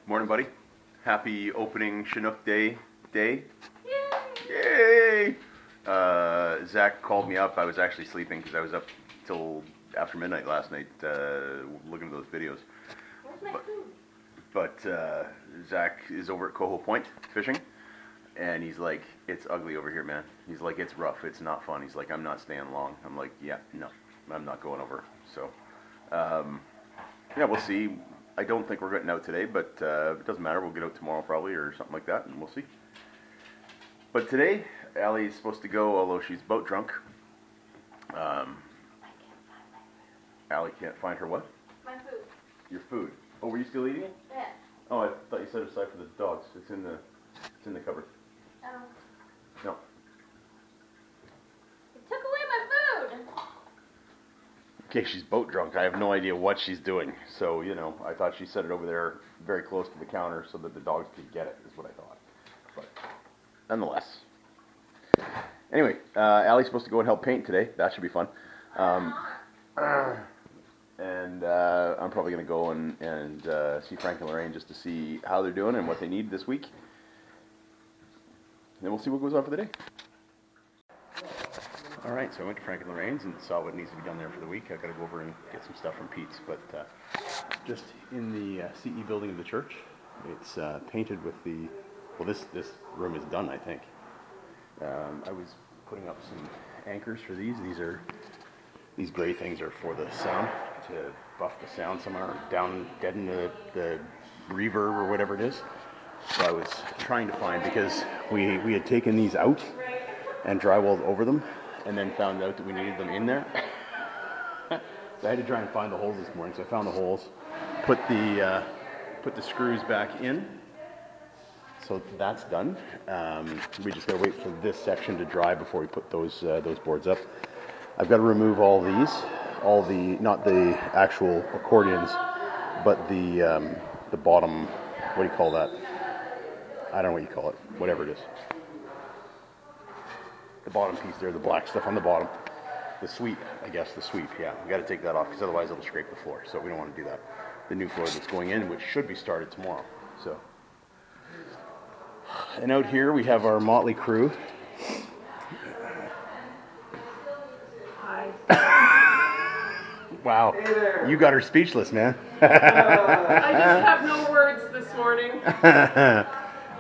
Morning, buddy. Happy opening Chinook Day. Yay! Zach called me up. I was actually sleeping because I was up till after midnight last night looking at those videos. Where's my food? But Zach is over at Coho Point fishing, and he's like, "It's ugly over here, man." He's like, "It's rough. It's not fun." He's like, "I'm not staying long." I'm like, "Yeah, no, I'm not going over." So, yeah, we'll see. I don't think we're getting out today, but it doesn't matter. We'll get out tomorrow probably or something like that, and we'll see. But today, Allie's supposed to go, although she's boat drunk. Allie can't find her what? My food. Your food. Oh, were you still eating it? Yeah. Oh, I thought you set it aside for the dogs. It's in the cupboard. Oh. No. You took away my food. Okay, she's boat drunk. I have no idea what she's doing. So, you know, I thought she set it over there very close to the counter so that the dogs could get it, is what I thought. But nonetheless. Anyway, Allie's supposed to go and help paint today. That should be fun. And I'm probably going to go and see Frank and Lorraine just to see how they're doing and what they need this week. And then we'll see what goes on for the day. Alright, so I went to Frank and Lorraine's and saw what needs to be done there for the week. I've got to go over and get some stuff from Pete's. But just in the CE building of the church, it's painted with the... Well, this room is done, I think. I was putting up some anchors for these. These gray things are for the sound, to buff the sound somewhere, down, deaden the reverb or whatever it is. So I was trying to find, because we had taken these out and drywalled over them, and then found out that we needed them in there. So I had to try and find the holes this morning. So I found the holes, put the screws back in. So that's done. We just gotta wait for this section to dry before we put those boards up. I've got to remove all the not the actual accordions, but the bottom. What do you call that? I don't know what you call it. Whatever it is. The bottom piece there, the black stuff on the bottom. The sweep, I guess, the sweep, yeah. We've got to take that off because otherwise it'll scrape the floor. So we don't want to do that. The new floor that's going in, which should be started tomorrow. So, and out here we have our motley crew. Wow, hey there. You got her speechless, man. I just have no words this morning.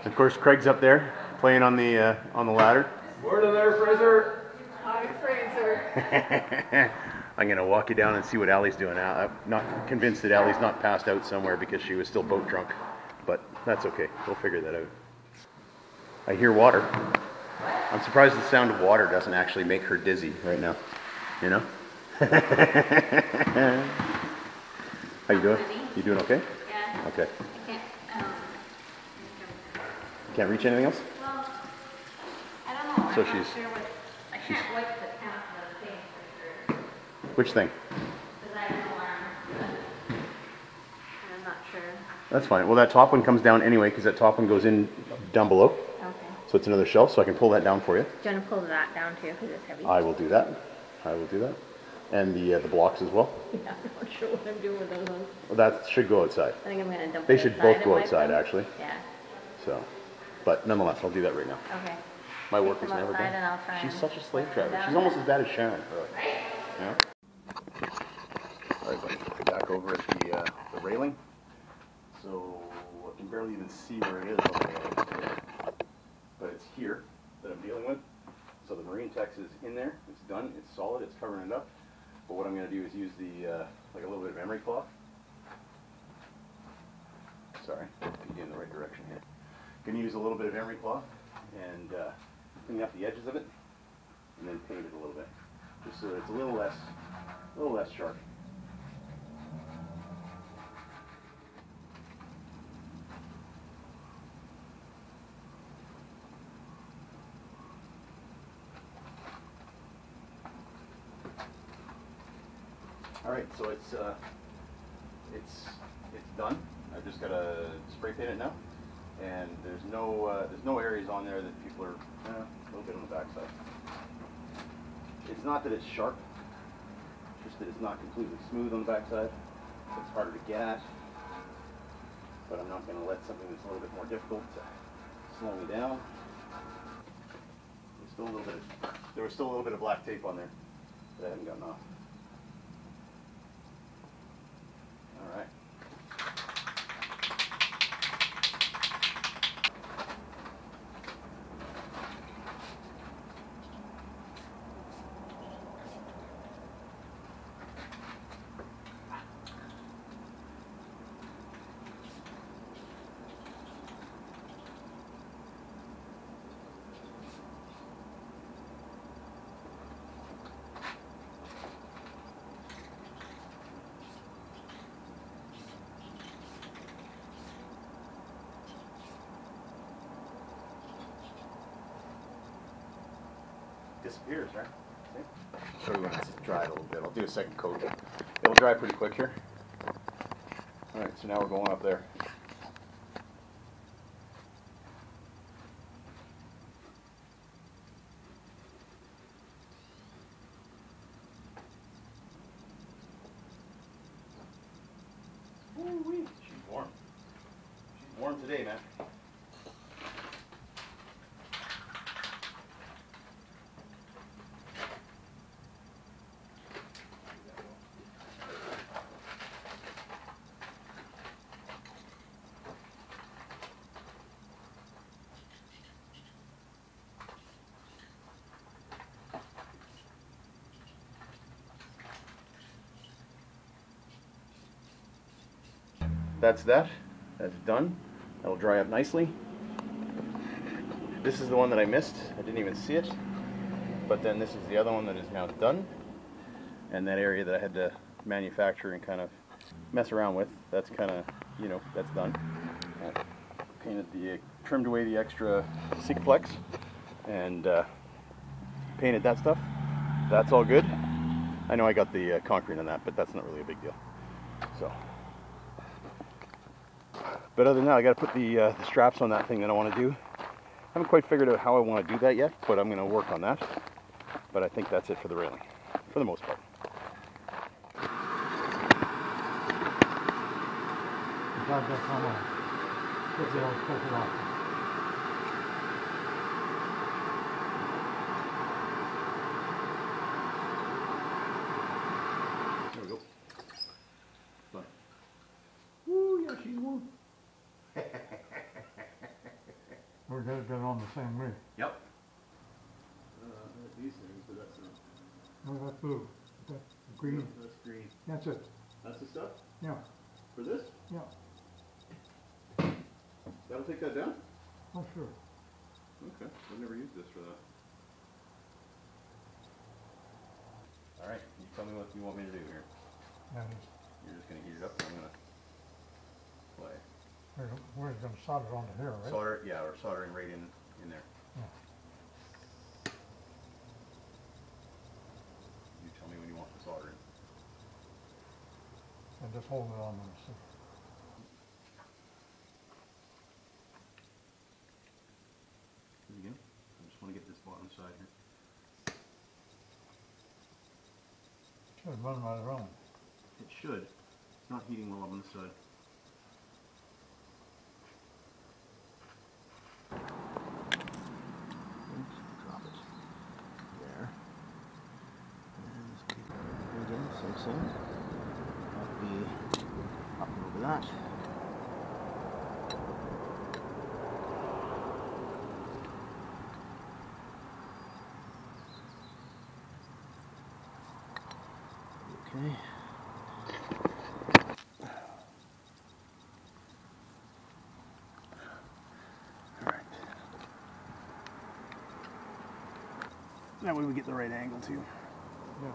Of course, Craig's up there playing on the ladder. Morning there, Fraser. Hi, Fraser. I'm gonna walk you down and see what Allie's doing now. I'm not convinced that Allie's not passed out somewhere because she was still boat drunk, but that's okay. We'll figure that out. I hear water. I'm surprised the sound of water doesn't actually make her dizzy right now. You know? How you doing? You doing okay? Yeah. Okay. I Can't reach anything else? well, I don't know. So I'm not she's- sure what, I can't wipe the top of the thing for sure. Which thing? Because I have no arm. I'm not sure. That's fine. Well, that top one comes down anyway because that top one goes in down below. Okay. So it's another shelf, so I can pull that down for you. Do you want to pull that down too? Because it's heavy. I will do that. I will do that. And the blocks as well. Yeah, I'm not sure what I'm doing with those ones. Well, that should go outside. I think I'm going to dump They them should outside both and go wipe outside, them. actually. Yeah. So, but nonetheless, I'll do that right now. Okay. My Take work is them never outside done. and I'll try She's and such a slave wipe them driver. down. She's almost as bad as Sharon, really. Yeah. All right, buddy. Back over at the railing. So I can barely even see where it is on the railing. But it's here that I'm dealing with. So the Marine Tex is in there. It's done. It's solid. It's covering it up. But what I'm going to do is use the like a little bit of emery cloth. Sorry, get in the right direction here. Going to use a little bit of emery cloth and clean up the edges of it, and then paint it a little bit, just so that it's a little less sharp. All right, so it's done. I've just got to spray paint it now, and there's no areas on there that people are a little bit on the backside. It's not that it's sharp, just that it's not completely smooth on the backside. It's harder to get at. but I'm not going to let something that's a little bit more difficult slow me down. There was still a little bit of black tape on there that I haven't gotten off. All right. Disappears, right? See? So we want to dry it a little bit. I'll do a second coat. It'll dry pretty quick here. All right, so now we're going up there. Ooh-wee. She's warm. She's warm today, man. That's that. That's done. That'll dry up nicely. This is the one that I missed. I didn't even see it. But then this is the other one that is now done. And that area that I had to manufacture and kind of mess around with, that's kind of, you know, that's done. I trimmed away the extra Sikaflex and painted that stuff. That's all good. I know I got the concrete on that, but that's not really a big deal. So. But other than that, I got to put the straps on that thing that I want to do. I haven't quite figured out how I want to do that yet, but I'm going to work on that. But I think that's it for the railing, for the most part. There we go. But, woo, yeah, she's warm. We're going to get on the same rig. Yep. These things, but that's not. No, that's blue. That's green. That's green. That's it. That's the stuff? Yeah. For this? Yeah. That'll take that down? Oh, sure. Okay. I've never used this for that. Alright, you tell me what you want me to do here. Yeah, You're just going to heat it up and I'm going to play. we're going to solder it onto here, right? Solder, yeah, or soldering right in there. Yeah. You tell me when you want the solder in. And just hold it on there. So. Again, I just want to get this bottom side here. Should run right around. It should. It's not heating well up on the side. Drop it there. And just keep it again, same. That'll be up over that. Okay. That way we get the right angle too. Yeah.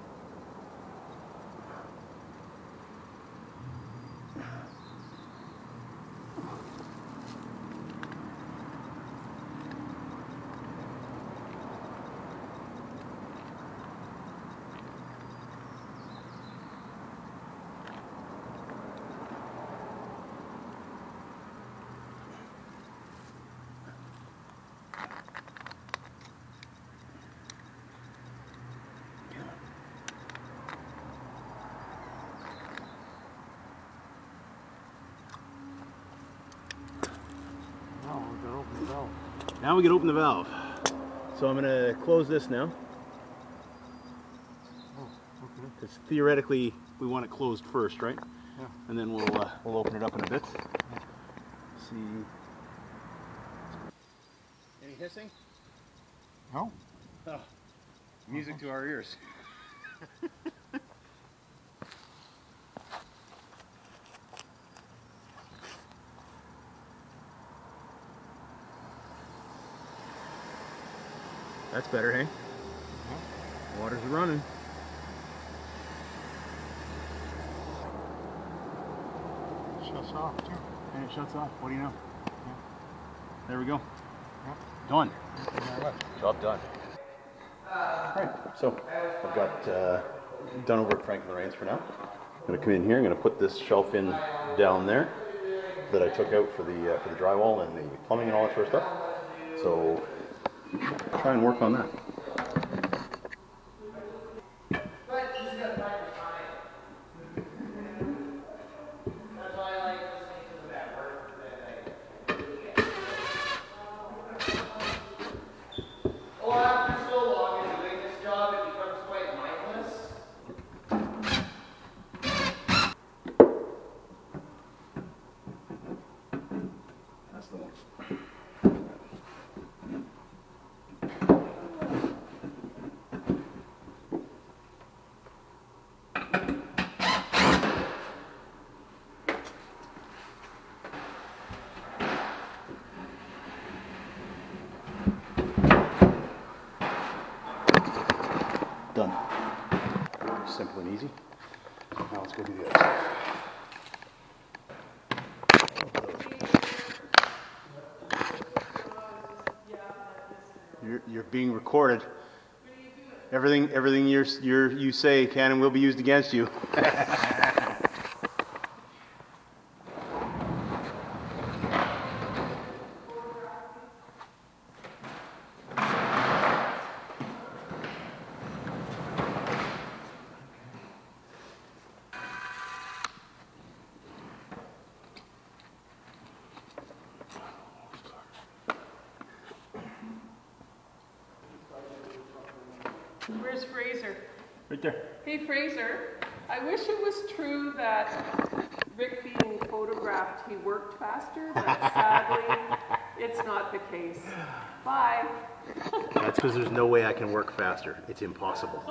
Now we can open the valve. Now we can open the valve. So I'm gonna close this now, Oh, okay. because theoretically we want it closed first, right? Yeah. And then we'll open it up in a bit. See. Any hissing? No? Oh, music to our ears. That's better, hey? Yeah. Waters are running. Shuts off too. And it shuts off. What do you know? Yeah. There we go. Yeah. Done. Thank you very much. Job done. Alright, so I've got done over at Frank Lorraine's for now. I'm going to come in here. I'm going to put this shelf in down there that I took out for the drywall and the plumbing and all that sort of stuff. So try and work on that. That's the one. Done. Simple and easy. Now let's go do the other side. You're being recorded. Everything you say can and will be used against you. Where's Fraser? Right there. Hey, Fraser, I wish it was true that Rick being photographed, he worked faster, but sadly, it's not the case. Bye. That's because there's no way I can work faster. It's impossible.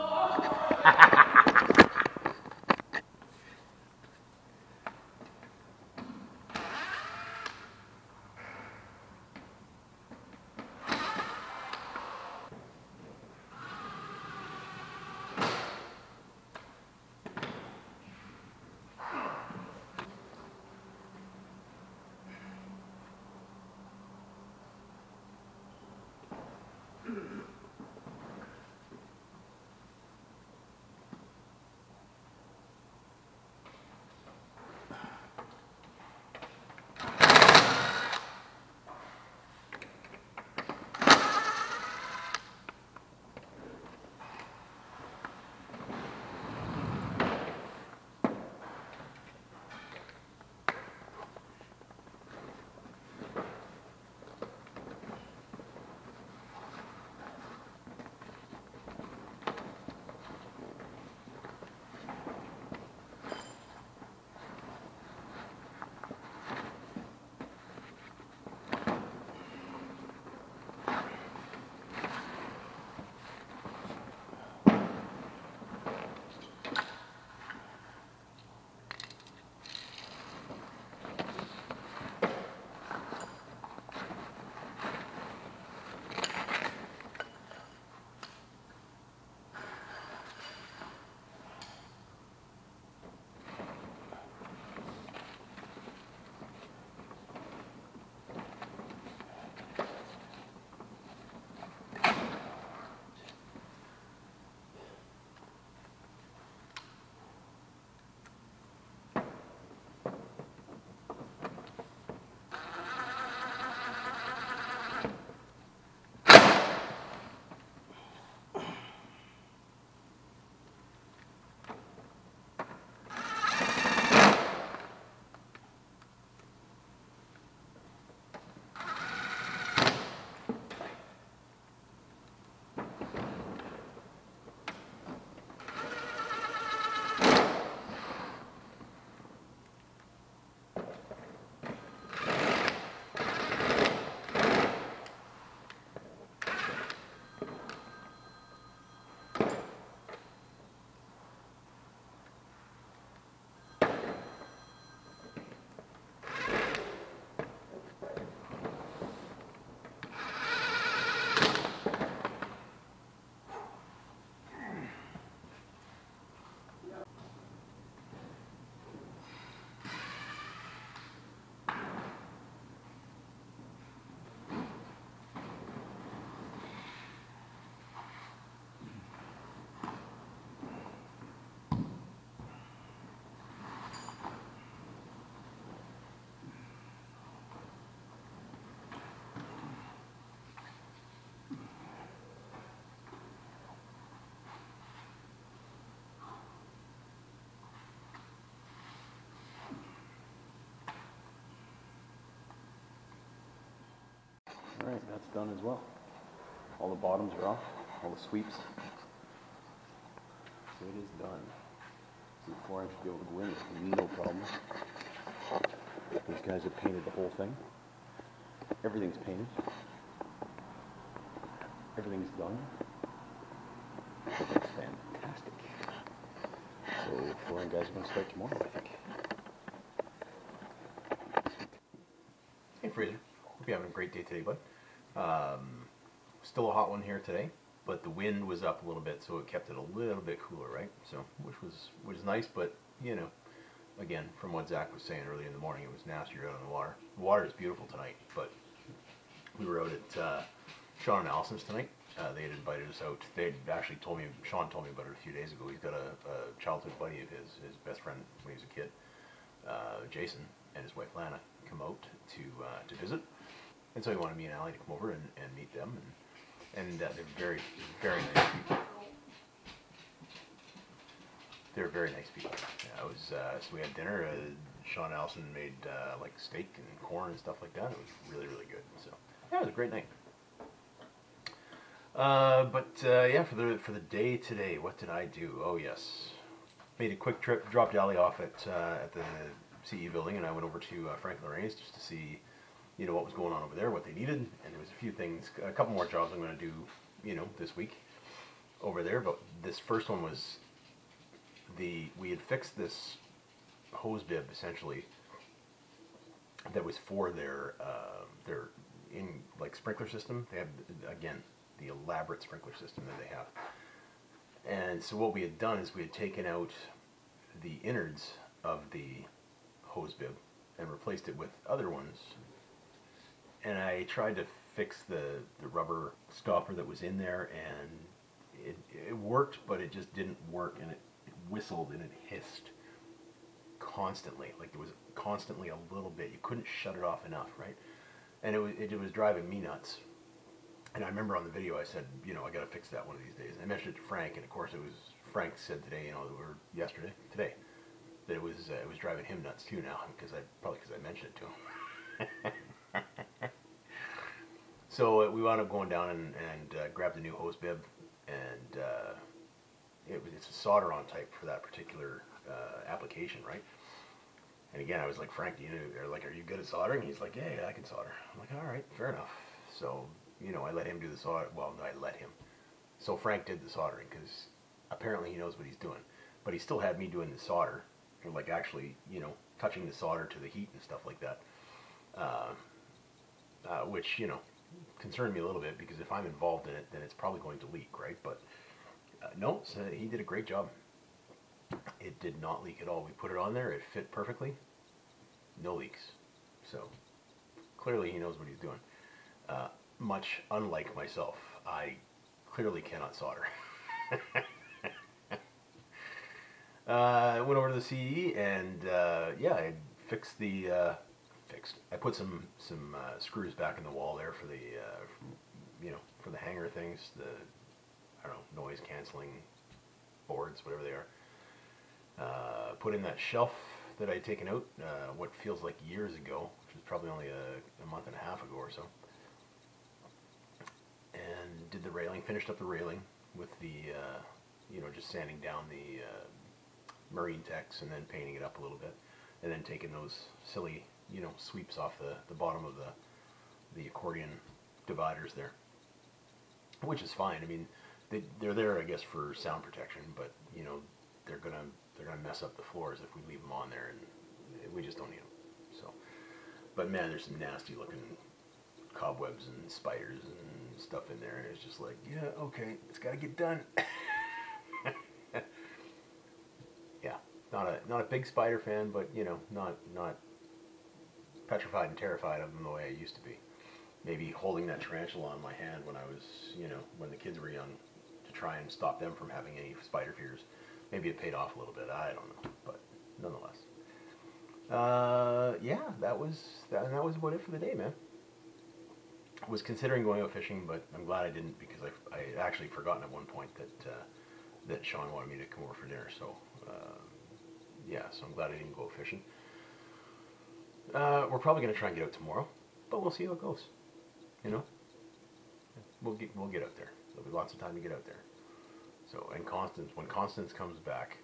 guys, that's done as well. All the bottoms are off, all the sweeps. So it is done. See, the flooring should be able to go in with no problem. These guys have painted the whole thing. Everything's painted. Everything's done. It looks fantastic. So flooring guys are going to start tomorrow, I think. Hey Fraser, hope you're having a great day today, bud. Still a hot one here today, but the wind was up a little bit, so it kept it a little bit cooler, right? So, which was nice, but you know, again, from what Zach was saying earlier in the morning, it was nasty out on the water. The water is beautiful tonight, but we were out at Sean and Allison's tonight. They had invited us out. They actually told me, Sean told me about it a few days ago. He's got a childhood buddy of his best friend when he was a kid, Jason, and his wife Lana come out to visit. And so he wanted me and Allie to come over and meet them, and they're very, very nice people. They're very nice people. Yeah, it was so we had dinner. Sean and Allison made like steak and corn and stuff like that. It was really, really good. So yeah, it was a great night. Yeah, for the day today, what did I do? Oh yes, made a quick trip. Dropped Allie off at the CE building, and I went over to Frank Lorraine's just to see, you know, what was going on over there, what they needed, and there was a few things, a couple more jobs I'm going to do, you know, this week over there. But this first one was we had fixed this hose bib essentially that was for their in like sprinkler system. They have, again, the elaborate sprinkler system that they have. And so what we had done is we had taken out the innards of the hose bib and replaced it with other ones. And I tried to fix the rubber stopper that was in there, and it worked, but it just didn't work, and it whistled and it hissed constantly. Like there was constantly a little bit. You couldn't shut it off enough, right? And it was driving me nuts. And I remember on the video I said, you know, I got to fix that one of these days. And I mentioned it to Frank, and of course it was Frank said today, you know, or that it was driving him nuts too now, because I mentioned it to him. So we wound up going down and grabbed a new hose bib, and it's a solder-on type for that particular application, right? And again, I was like, Frank, are you good at soldering? He's like, yeah, I can solder. I'm like, all right, fair enough. So, you know, I let him do the solder. Well, no, I let him. So Frank did the soldering, because apparently he knows what he's doing. But he still had me doing the solder, or like actually, you know, touching the solder to the heat and stuff like that. Which, you know, concerned me a little bit, because if I'm involved in it, then it's probably going to leak, right? But no, so he did a great job. It did not leak at all. We put it on there, it fit perfectly, no leaks. So clearly he knows what he's doing. Much unlike myself, I clearly cannot solder. I went over to the CE, and yeah, I fixed I put some screws back in the wall there for the you know, for the hanger things, I don't know, noise canceling boards, whatever they are. Put in that shelf that I'd taken out what feels like years ago, which was probably only a month and a half ago or so. And did the railing, finished up the railing with the you know, just sanding down the marine text and then painting it up a little bit, and then taking those silly, you know, sweeps off the bottom of the accordion dividers there, which is fine. I mean, they're there, I guess, for sound protection, but you know, they're gonna mess up the floors if we leave them on there, and we just don't need them. So, but man, there's some nasty looking cobwebs and spiders and stuff in there, and it's just like, yeah, okay, it's got to get done. Yeah, not a big spider fan, but you know, not petrified and terrified of them the way I used to be. Maybe holding that tarantula on my hand when I was, you know, when the kids were young, to try and stop them from having any spider fears. Maybe it paid off a little bit. I don't know, but nonetheless. Yeah, that was about it for the day, man. I was considering going out fishing, but I'm glad I didn't, because I actually forgotten at one point that Sean wanted me to come over for dinner. So yeah, so I'm glad I didn't go fishing. We're probably going to try and get out tomorrow, but we'll see how it goes. You know, we'll get out there. There'll be lots of time to get out there. So, and when Constance comes back,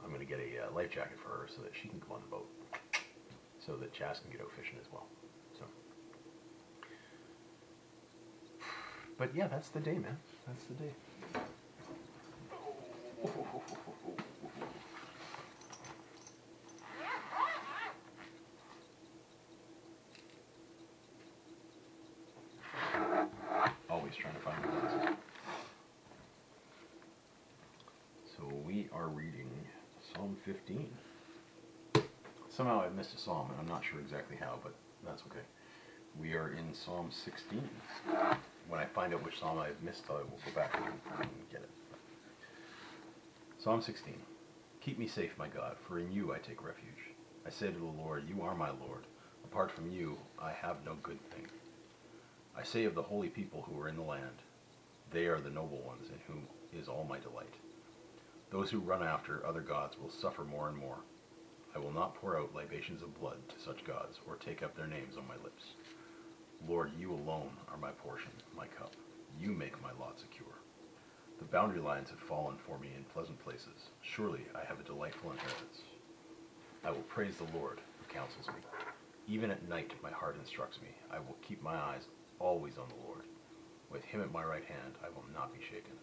I'm going to get a life jacket for her so that she can come on the boat, so that Chas can get out fishing as well. So, but yeah, that's the day, man. That's the day. Always trying to find the glasses. So we are reading Psalm 15. Somehow I missed a psalm, and I'm not sure exactly how, but that's okay. We are in Psalm 16. When I find out which psalm I've missed, I will go back and get it. Psalm 16. Keep me safe, my God, for in you I take refuge. I say to the Lord, you are my Lord. Apart from you, I have no good thing. I say of the holy people who are in the land, they are the noble ones in whom is all my delight. Those who run after other gods will suffer more and more. I will not pour out libations of blood to such gods, or take up their names on my lips. Lord, you alone are my portion, my cup. You make my lot secure. The boundary lines have fallen for me in pleasant places. Surely I have a delightful inheritance. I will praise the Lord, who counsels me. Even at night my heart instructs me. I will keep my eyes always on the Lord. With him at my right hand I will not be shaken.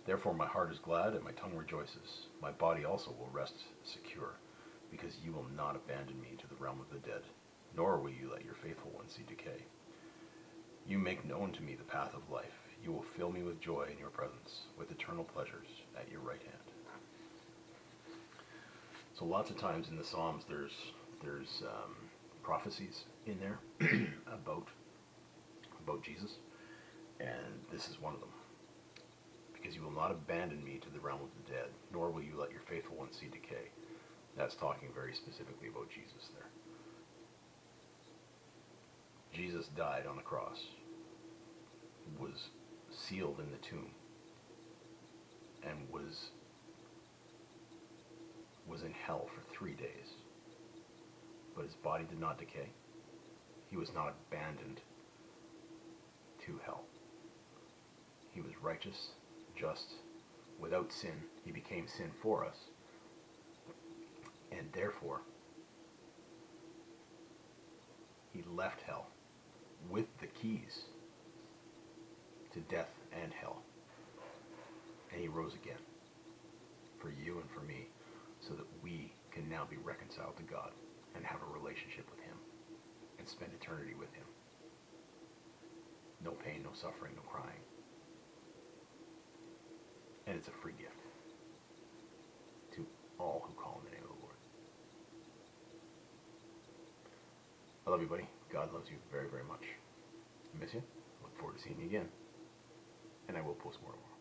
Therefore my heart is glad and my tongue rejoices. My body also will rest secure, because you will not abandon me to the realm of the dead, nor will you let your faithful one see decay. You make known to me the path of life. You will fill me with joy in your presence, with eternal pleasures at your right hand. So lots of times in the Psalms there's prophecies in there about Jesus, and this is one of them. Because you will not abandon me to the realm of the dead, nor will you let your faithful one see decay. That's talking very specifically about Jesus there. Jesus died on the cross, was sealed in the tomb, and was in hell for 3 days. But his body did not decay. He was not abandoned to hell. He was righteous, just, without sin. He became sin for us. And therefore, he left hell with the keys to death and hell. And he rose again for you and for me, so that we can now be reconciled to God and have a relationship with him and spend eternity with him. No pain, no suffering, no crying. And it's a free gift to all who call on the name of the Lord. I love you, buddy. God loves you very, very much. I miss you. Look forward to seeing you again. And I will post more tomorrow.